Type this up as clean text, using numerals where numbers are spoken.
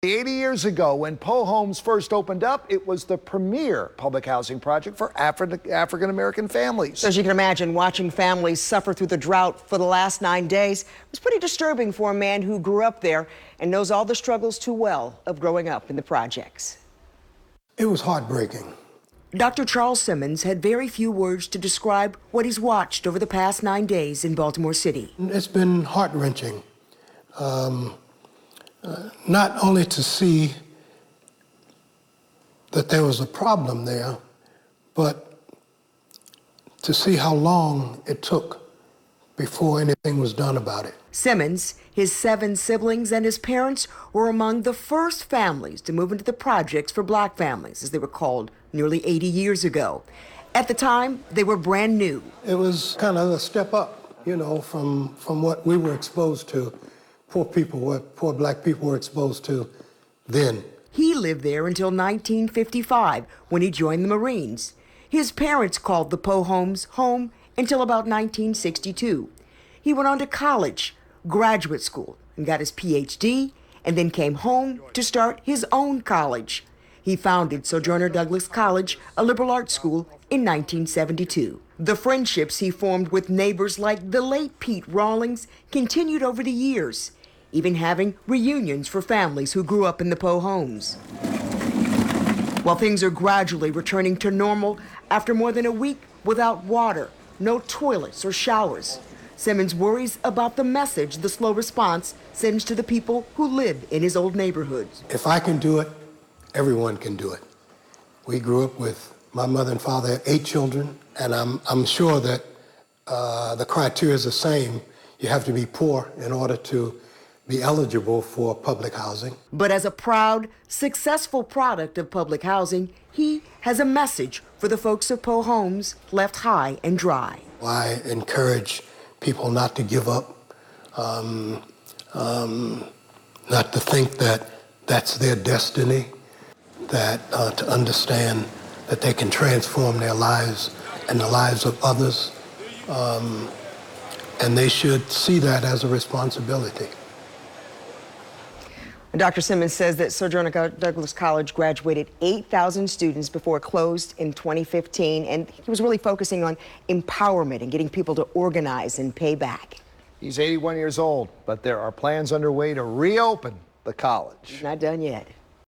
80 years ago, when Poe Homes first opened up, it was the premier public housing project for African-American families. So as you can imagine, watching families suffer through the drought for the last 9 days was pretty disturbing for a man who grew up there and knows all the struggles too well of growing up in the projects. It was heartbreaking. Dr. Charles Simmons had very few words to describe what he's watched over the past 9 days in Baltimore City. It's been heart-wrenching. Not only to see that there was a problem there, but to see how long it took before anything was done about it. Simmons, his 7 siblings, and his parents were among the first families to move into the projects for black families, as they were called nearly 80 years ago. At the time, they were brand new. It was kind of a step up, you know, from what we were exposed to. Poor black people were exposed to then. He lived there until 1955, when he joined the Marines. His parents called the Poe Homes home until about 1962. He went on to college, graduate school, and got his PhD, and then came home to start his own college. He founded Sojourner Douglas College, a liberal arts school, in 1972. The friendships he formed with neighbors like the late Pete Rawlings continued over the years, even having reunions for families who grew up in the Poe Homes. While things are gradually returning to normal after more than a week without water, no toilets or showers, Simmons worries about the message the slow response sends to the people who live in his old neighborhoods. If I can do it, everyone can do it. We grew up with my mother and father had 8 children, and I'm sure that the criteria is the same. You have to be poor in order to be eligible for public housing. But as a proud, successful product of public housing, he has a message for the folks of Poe Homes left high and dry. I encourage people not to give up, not to think that that's their destiny, that to understand that they can transform their lives and the lives of others, and they should see that as a responsibility. Dr. Simmons says that Sojourner Douglas College graduated 8,000 students before it closed in 2015, and he was really focusing on empowerment and getting people to organize and pay back. He's 81 years old, but there are plans underway to reopen the college. Not done yet.